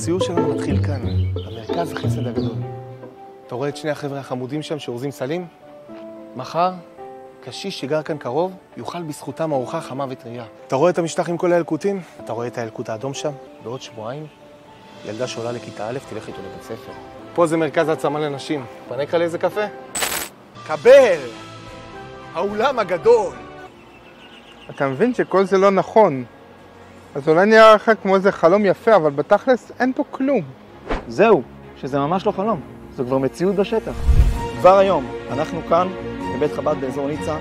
הסיור שלנו מתחיל כאן, במרכז החסד הגדול. אתה רואה את שני החבר'ה החמודים שם שאורזים סלים? מחר, קשיש שגר כאן קרוב, יאכל בזכותם ארוחה חמה וטריה. אתה רואה את המשטח עם כל הילקוטים? אתה רואה את הילקוט האדום שם? בעוד שבועיים, ילדה שעולה לכיתה א' תלך איתו לבית ספר. פה זה מרכז העצמה לנשים. פנה לך לאיזה קפה? קבל! האולם הגדול! אתה מבין שכל זה לא נכון. אז אולי נראה לך כמו איזה חלום יפה, אבל בתכלס אין פה כלום. זהו, שזה ממש לא חלום. זו כבר מציאות בשטח. כבר היום, אנחנו כאן, בבית חב"ד באזור ניצה,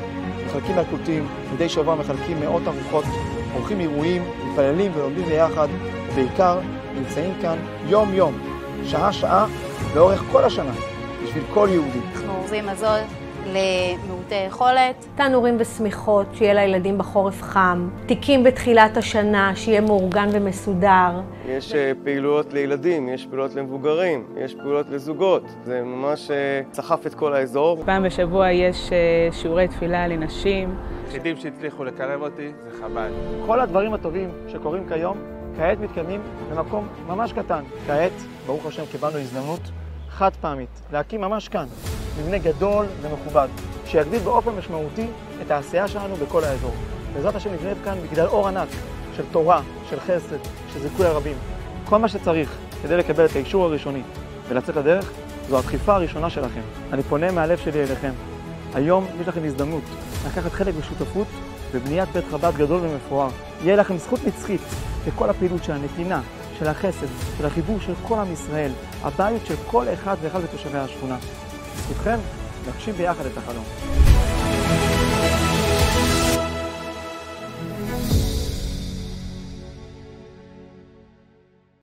מחלקים ילקוטים, מדי שבוע מחלקים מאות ארוחות, עורכים אירועים, מתפללים ולומדים ביחד, ובעיקר נמצאים כאן יום-יום, שעה-שעה, לאורך כל השנה, בשביל כל יהודי. אנחנו אורזים מזון למעוטי יכולת. תנורים ושמיכות, שיהיה לילדים בחורף חם. תיקים בתחילת השנה, שיהיה מאורגן ומסודר. יש פעילויות לילדים, יש פעילויות למבוגרים, יש פעילויות לזוגות. זה ממש סחף את כל האזור. פעם בשבוע יש שיעורי תפילה לנשים. היחידים שהצליחו לקרב אותי זה חב"ד. כל הדברים הטובים שקורים כיום, כעת מתקדמים במקום ממש קטן. כעת, ברוך השם, קיבלנו הזדמנות חד פעמית, להקים ממש כאן מבנה גדול ומכובד, שיגדיל באופן משמעותי את העשייה שלנו בכל האזור. בעזרת השם נבנית כאן מגדל אור ענק של תורה, של חסד, של זיכוי הרבים. כל מה שצריך כדי לקבל את האישור הראשוני ולצאת לדרך, זו הדחיפה הראשונה שלכם. אני פונה מהלב שלי אליכם. היום יש לכם הזדמנות לקחת חלק בשותפות בבניית בית חב"ד גדול ומפואר. יהיה לכם זכות נצחית בכל הפעילות של הנתינה, של החסד, של החיבור של כל עם ישראל, הבית של כל אחד ואחד בתושבי השכונה. זכותכם להגשים ביחד את החלום.